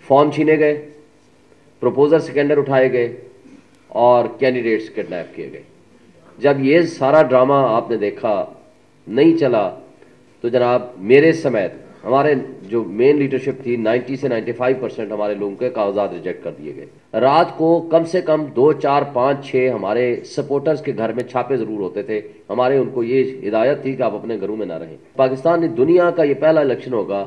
Form छीने गए, proposer सिकंडर उठाए गए और कैंडिडेट्स किडनैप किए गए। जब ये सारा ड्रामा आपने देखा नहीं चला तो जनाब मेरे समेत हमारे जो मेन लीडरशिप थी 90 से 95% हमारे लोगों के कागजात रिजेक्ट कर दिए गए। रात को कम से कम 2, 4, 5, 6 हमारे सपोर्टर्स के घर में छापे जरूर होते थे। हमारे उनको ये हिदायत थी कि आप अपने घरों में ना रहें। पाकिस्तान दुनिया का ये पहला इलेक्शन होगा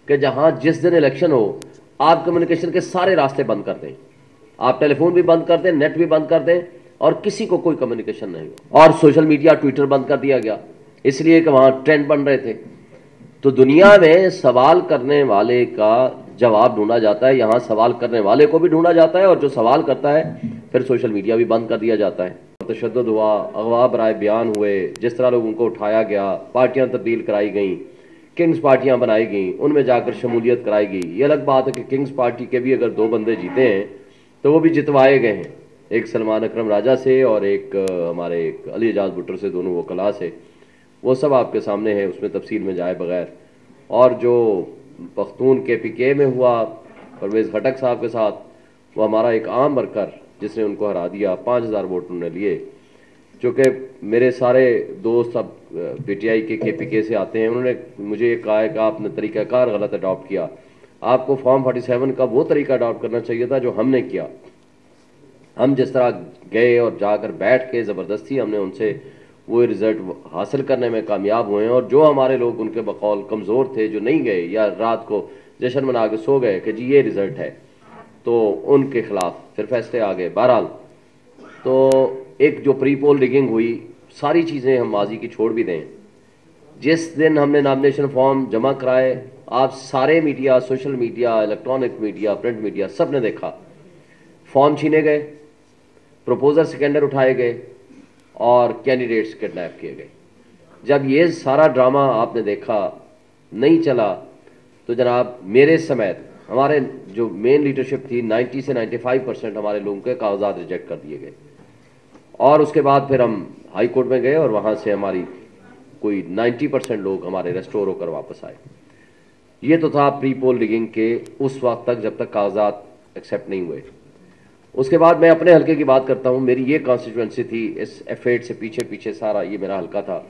कि जहां जिस दिन इलेक्शन हो आप कम्युनिकेशन के सारे रास्ते बंद कर दें, आप टेलीफोन भी बंद कर दें, नेट भी बंद कर दें और किसी को कोई कम्युनिकेशन नहीं हो। और सोशल मीडिया, ट्विटर बंद कर दिया गया इसलिए कि वहां ट्रेंड बन रहे थे। तो दुनिया में सवाल करने वाले का जवाब ढूंढा जाता है, यहां सवाल करने वाले को भी ढूंढा जाता है और जो सवाल करता है फिर सोशल मीडिया भी बंद कर दिया जाता है। तशद्दुद हुआ, अगवा बराए बयान हुए, जिस तरह लोगों को उठाया गया, पार्टियां तब्दील कराई गई, किंग्स पार्टियां बनाई गई, उनमें जाकर शमूलियत कराई गई। ये अलग बात है कि किंग्स पार्टी के भी अगर 2 बंदे जीते हैं तो वो भी जितवाए गए हैं, एक सलमान अकरम राजा से और एक हमारे एक अली एजाज भुट्टर से, दोनों वकला से। वो सब आपके सामने है, उसमें तफसील में जाए बगैर। और जो पख्तून के PK में हुआ परवेज़ खटक साहब के साथ, वो हमारा एक आम वर्कर जिसने उनको हरा दिया, 5000 वोट उन्होंने लिए। चूँकि मेरे सारे दोस्त अब PTI के KPK से आते हैं, उन्होंने मुझे ये कहा है कि आपने तरीक़ाकार गलत अडॉप्ट किया, आपको फॉर्म 47 का वो तरीका अडॉप्ट करना चाहिए था जो हमने किया। हम जिस तरह गए और जाकर बैठ के ज़बरदस्ती हमने उनसे वो रिज़ल्ट हासिल करने में कामयाब हुए हैं। और जो हमारे लोग उनके बकौल कमज़ोर थे, जो नहीं गए या रात को जश्न मना के सो गए कि जी ये रिज़ल्ट है, तो उनके खिलाफ फिर फैसले आ गए। बहरहाल तो एक जो प्री पोल रिगिंग हुई, सारी चीज़ें हम माजी की छोड़ भी दें। जिस दिन हमने नॉमिनेशन फॉर्म जमा कराए, आप सारे media, social media, electronic media, print media, सब ने देखा। फॉर्म छीने गए, प्रपोजर सिकंडर उठाए गए और कैंडिडेट्स किडनैप किए गए। जब ये सारा ड्रामा आपने देखा नहीं चला तो जनाब मेरे समेत हमारे जो मेन लीडरशिप थी 90 से 95% हमारे लोगों के कागजात रिजेक्ट कर दिए गए। और उसके बाद फिर हम हाई कोर्ट में गए और वहां से हमारी कोई 90% लोग हमारे रेस्टोर होकर वापस आए। ये तो था प्री पोल रिगिंग के उस वक्त तक जब तक कागजात एक्सेप्ट नहीं हुए। उसके बाद मैं अपने हल्के की बात करता हूं। मेरी ये कॉन्स्टिट्यूंसी थी, इस F8 से पीछे पीछे सारा ये मेरा हल्का था।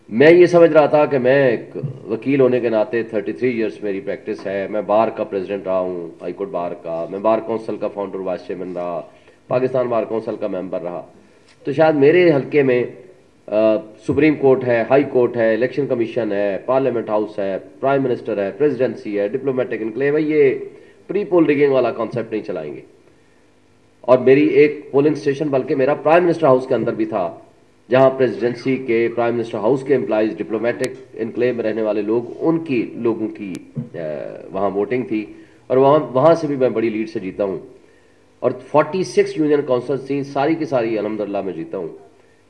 मैं ये समझ रहा था कि मैं एक वकील होने के नाते 33 ईयर्स मेरी प्रैक्टिस है, मैं बार का प्रेसिडेंट रहा हूँ, हाई कोर्ट बार का, मैं बार काउंसिल का फाउंडर वाइस चेयरमैन रहा, पाकिस्तान बार काउंसिल का मेंबर रहा। तो शायद मेरे हल्के में सुप्रीम कोर्ट है, हाई कोर्ट है, इलेक्शन कमीशन है, पार्लियामेंट हाउस है, प्राइम मिनिस्टर है, प्रेसिडेंसी है, डिप्लोमेटिक इनक्लेव है, ये प्री पोल रिगिंग वाला कॉन्सेप्ट नहीं चलाएंगे। और मेरी एक पोलिंग स्टेशन बल्कि मेरा प्राइम मिनिस्टर हाउस के अंदर भी था, जहां प्रेसिडेंसी के, प्राइम मिनिस्टर हाउस के एम्प्लॉइज, डिप्लोमेटिक इनक्लेव में रहने वाले लोग, उनकी लोगों की वहां वोटिंग थी। और वहां से भी मैं बड़ी लीड से जीता हूं। और 46 यूनियन काउंसिल्स थी, सारी की सारी अल्हम्दुलिल्लाह मैं जीता हूं।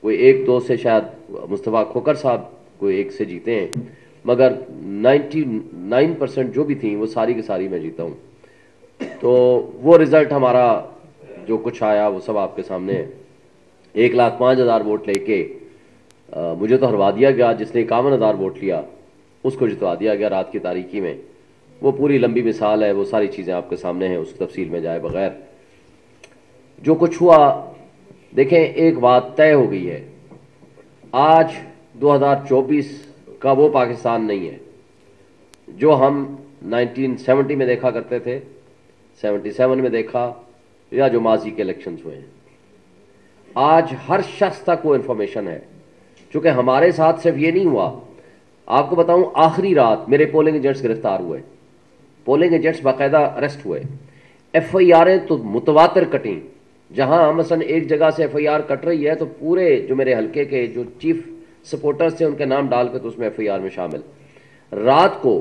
कोई 1-2 से शायद मुस्तफ़ा खोकर साहब कोई 1 से जीते हैं, मगर 99% जो भी थी वो सारी की सारी मैं जीता हूँ। तो वो रिज़ल्ट हमारा जो कुछ आया वो सब आपके सामने है। 1,05,000 वोट लेके मुझे तो हरवा दिया गया। जिसने 51,000 वोट लिया उसको जितवा दिया गया रात की तारीकी में। वो पूरी लंबी मिसाल है, वो सारी चीज़ें आपके सामने हैं, उसकी तफसील में जाए बगैर जो कुछ हुआ। देखें, एक बात तय हो गई है, आज 2024 का वो पाकिस्तान नहीं है जो हम 1970 में देखा करते थे, 77 में देखा, या जो माजी के इलेक्शंस हुए हैं। आज हर शख्स तक वो इंफॉर्मेशन है। चूंकि हमारे साथ सिर्फ ये नहीं हुआ, आपको बताऊं, आखिरी रात मेरे पोलिंग एजेंट्स गिरफ्तार हुए, पोलिंग एजेंट्स बाकायदा अरेस्ट हुए। FIR तो मुतवातर कटी। जहां मसलन एक जगह से FIR कट रही है तो पूरे जो मेरे हल्के के जो चीफ सपोर्टर्स थे उनके नाम डाल के तो उसमें FIR में शामिल। रात को,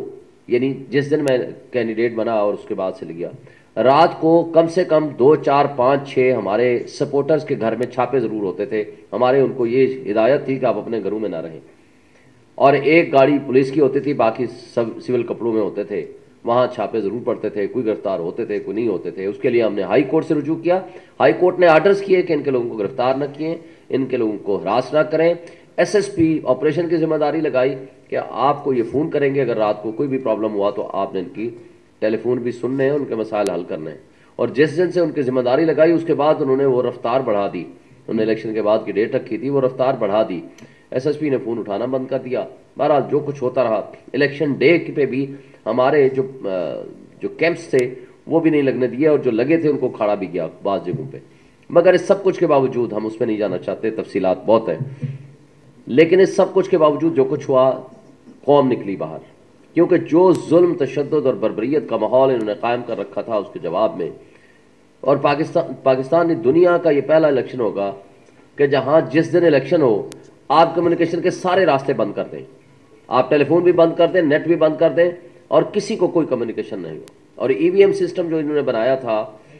यानी जिस दिन मैं कैंडिडेट बना और उसके बाद से लिया, रात को कम से कम 2, 4, 5, 6 हमारे सपोर्टर्स के घर में छापे जरूर होते थे। हमारे उनको ये हिदायत थी कि आप अपने घरों में ना रहें। और एक गाड़ी पुलिस की होती थी, बाकी सब सिविल कपड़ों में होते थे। वहां छापे जरूर पड़ते थे, कोई गिरफ्तार होते थे, कोई नहीं होते थे। उसके लिए हमने हाई कोर्ट से रुजू किया। हाई कोर्ट ने आर्डर्स किए कि इनके लोगों को गिरफ्तार न किए, इनके लोगों को हरास ना करें। SSP ऑपरेशन की जिम्मेदारी लगाई कि आपको ये फ़ोन करेंगे अगर रात को कोई भी प्रॉब्लम हुआ तो आपने इनकी टेलीफोन भी सुनने हैं, उनके मसाइल हल करने हैं। और जिस दिन से उनकी जिम्मेदारी लगाई उसके बाद उन्होंने वो रफ्तार बढ़ा दी। उन्होंने इलेक्शन के बाद की डेट रखी थी, वो रफ्तार बढ़ा दी। एसएसपी ने फ़ोन उठाना बंद कर दिया। बहरहाल जो कुछ होता रहा, इलेक्शन डे पे भी हमारे जो कैंप्स थे वो भी नहीं लगने दिए, और जो लगे थे उनको खड़ा भी किया बाज़ जगहों पे। मगर इस सब कुछ के बावजूद, हम उस पर नहीं जाना चाहते, तफसीलात बहुत है, लेकिन इस सब कुछ के बावजूद जो कुछ हुआ, कौम निकली बाहर। क्योंकि जो जुल्म, तशद्दुद और बर्बरियत का माहौल इन्होंने कायम कर रखा था उसके जवाब में, और पाकिस्तान ने दुनिया का ये पहला इलेक्शन होगा कि जहां जिस दिन इलेक्शन हो आप कम्युनिकेशन के सारे रास्ते बंद कर दें, आप टेलीफोन भी बंद कर दें, नेट भी बंद कर दें, और किसी को कोई कम्युनिकेशन नहीं हो। और ईवीएम सिस्टम जो इन्होंने बनाया था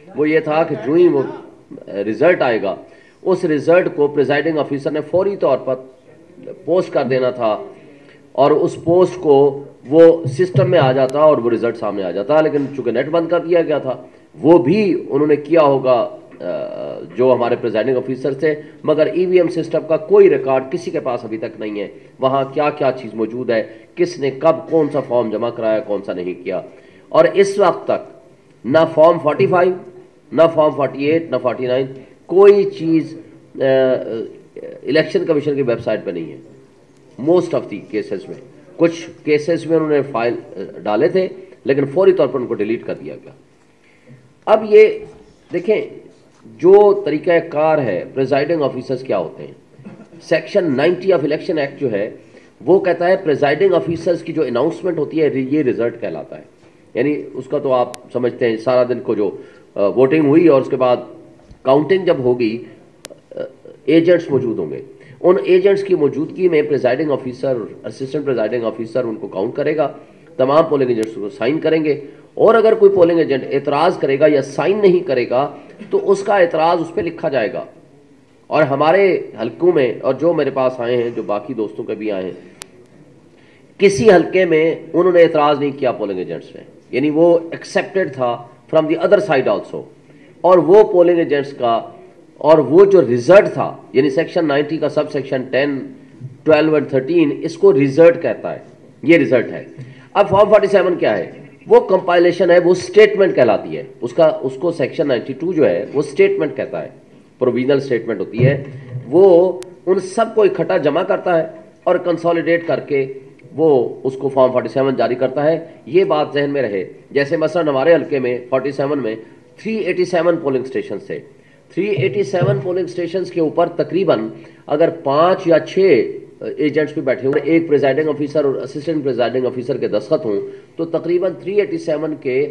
वो ये था कि जो ही वो रिजल्ट आएगा, उस रिजल्ट को प्रिजाइडिंग ऑफिसर ने फौरी तौर पर पोस्ट कर देना था, और उस पोस्ट को वो सिस्टम में आ जाता और वो रिजल्ट सामने आ जाता। लेकिन चूंकि नेट बंद कर दिया गया था, वो भी उन्होंने किया होगा जो हमारे प्रिजाइडिंग ऑफिसर थे, मगर ईवीएम सिस्टम का कोई रिकॉर्ड किसी के पास अभी तक नहीं है। वहां क्या क्या चीज मौजूद है, किसने कब कौन सा फॉर्म जमा कराया, कौन सा नहीं किया। और इस वक्त तक ना फॉर्म 45, ना फॉर्म 48, ना 49, कोई चीज इलेक्शन कमीशन की वेबसाइट पे नहीं है। मोस्ट ऑफ दी केसेस में, कुछ केसेस में उन्होंने फाइल डाले थे लेकिन फौरी तौर पर उनको डिलीट कर दिया गया। अब ये देखें जो तरीक़ाकार है, प्रिजाइडिंग ऑफिसर्स क्या होते हैं। सेक्शन 90 ऑफ इलेक्शन एक्ट जो है वो कहता है प्रिजाइडिंग ऑफिसर्स की जो अनाउंसमेंट होती है ये रिजल्ट कहलाता है। यानी उसका तो आप समझते हैं, सारा दिन को जो वोटिंग हुई और उसके बाद काउंटिंग जब होगी, एजेंट्स मौजूद होंगे, उन एजेंट्स की मौजूदगी में presiding officer, assistant presiding officer उनको काउंट करेगा, तमाम पोलिंग एजेंट्स को साइन करेंगे, और अगर कोई पोलिंग एजेंट एतराज़ करेगा या साइन नहीं करेगा तो उसका एतराज़ उस पर लिखा जाएगा। और हमारे हल्कों में, और जो मेरे पास आए हैं, जो बाकी दोस्तों के भी आए हैं, किसी हल्के में उन्होंने एतराज़ नहीं किया पोलिंग एजेंट्स ने, यानी वो एक्सेप्टेड था from the other side also. और वो पोलिंग एजेंट्स का, और वो जो रिजल्ट था, यानी सेक्शन 90 का सब सेक्शन 10, 12 और 13 इसको रिजल्ट कहता है, ये रिजल्ट है। अब फॉर्म 47 क्या है, वो कंपाइलेशन है, वो स्टेटमेंट कहलाती है। उसको सेक्शन 92 जो है वो स्टेटमेंट कहता है, प्रोविजनल स्टेटमेंट होती है। वो उन सबको इकट्ठा जमा करता है और कंसोलिडेट करके वो उसको फॉर्म 47 जारी करता है। ये बात जहन में रहे। जैसे मसलन हमारे हल्के में 47 में 387 पोलिंग स्टेशन थे। 387 पोलिंग स्टेशन के ऊपर तकरीबन अगर 5 या 6 एजेंट्स भी बैठे हुए, एक प्रिजाइडिंग ऑफिसर और असिस्टेंट प्रिजाइडिंग ऑफिसर के दस्तखत हों, तो तकरीबन 387 के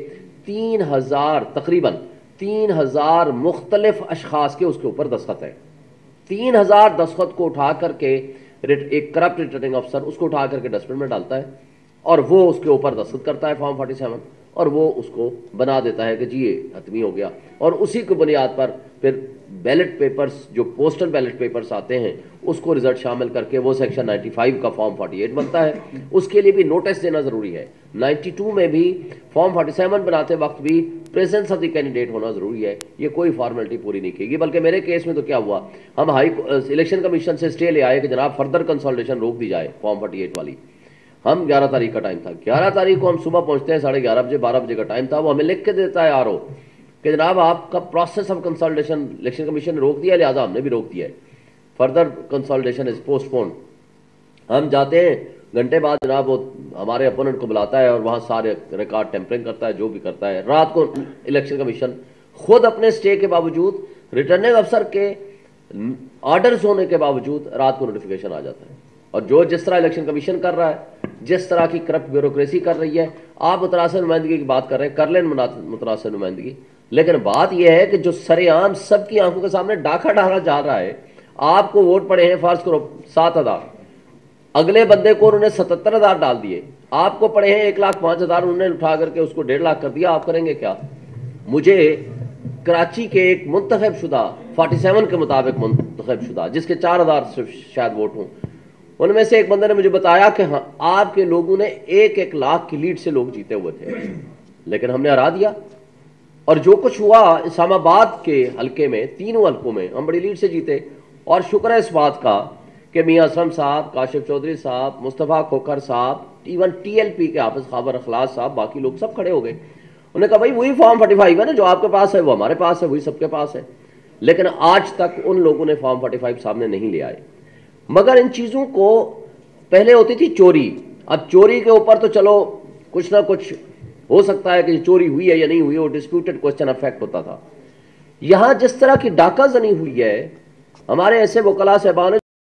3000, तकरीबन 3000 मुख्तलिफ अशखास के उसके ऊपर दस्तखत है। 3000 दस्तखत को उठा करके एक करप्ट रिटर्निंग अफसर उसको उठा करके डस्टबिन में डालता है, और वो उसके ऊपर दस्तखत करता है फॉर्म 47, और वो उसको बना देता है कि जी ये हतमी हो गया। और उसी की बुनियाद पर फिर बैलेट पेपर्स, जो पोस्टल बैलेट पेपर्स आते हैं, उसको रिजल्ट शामिल करके वो सेक्शन 95 का फॉर्म 48 बनता है। उसके लिए भी नोटिस देना ज़रूरी है। 92 में भी फॉर्म 47 बनाते वक्त भी प्रेजेंस ऑफ द कैंडिडेट होना ज़रूरी है। ये कोई फॉर्मेलिटी पूरी नहीं की। बल्कि मेरे केस में तो क्या हुआ, हम इलेक्शन कमीशन से स्टे ले आए कि जनाब फर्दर कंसल्टेशन रोक दी जाए फॉर्म 48 वाली। हम 11 तारीख का टाइम था, 11 तारीख को हम सुबह पहुंचते हैं, 11:30 बजे, 12 बजे का टाइम था। वो हमें लिख के देता है आरओ कि जनाब आपका process of consultation election commission ने रोक दिया, लिहाजा हमने भी रोक दिया है, फर्दर कंसल्टेशन इज पोस्टपोन। हम जाते हैं, घंटे बाद जनाब वो हमारे अपोनेंट को बुलाता है और वहाँ सारे रिकॉर्ड टेम्परिंग करता है, जो भी करता है। रात को इलेक्शन कमीशन खुद अपने स्टे के बावजूद, रिटर्निंग अफसर के ऑर्डर्स होने के बावजूद रात को नोटिफिकेशन आ जाता है। और जो जिस तरह इलेक्शन कमीशन कर रहा है, जिस तरह की करप्ट ब्यूरोक्रेसी कर रही है, आप मुतरासिर नुमाइंदगी की बात कर रहे हैं, कर लें मुतरासिर नुमाइंदगी, लेकिन बात यह है कि जो सरेआम सबकी आंखों के सामने डाका डाला जा रहा है, आपको वोट पड़े हैं फर्ज करो 7000, अगले बंदे को उन्होंने 77,000 डाल दिए, आपको पड़े हैं 1,05,000, उन्होंने उठा करके उसको 1.5 लाख कर दिया, आप करेंगे क्या? मुझे कराची के एक मुंतखब शुदा 47 के मुताबिक मुंतखब शुदा, जिसके 4,000 सिर्फ शायद वोट हों, उनमें से एक बंदे ने मुझे बताया कि हाँ आपके लोगों ने 1-1 लाख की लीड से लोग जीते हुए थे, लेकिन हमने हरा दिया। और जो कुछ हुआ इस्लामाबाद के हल्के में, तीनों हल्कों में हम बड़ी लीड से जीते। और शुक्र है इस बात का कि मियां असलम साहब, काशिफ चौधरी साहब, मुस्तफ़ा खोखर साहब, इवन TLP के हाफिज खबर अखलास साहब, बाकी लोग सब खड़े हो गए। उन्होंने कहा भाई वही फॉर्म 45 है ना, जो आपके पास है वो हमारे पास है, वही सबके पास है। लेकिन आज तक उन लोगों ने फॉर्म 45 सामने नहीं ले आए। मगर इन चीजों को पहले होती थी चोरी, अब चोरी के ऊपर तो चलो कुछ ना कुछ हो सकता है कि चोरी हुई है या नहीं हुई, वो डिस्प्यूटेड क्वेश्चन अफेक्ट होता था। यहां जिस तरह की डाकाजनी हुई है, हमारे ऐसे वकला साहबान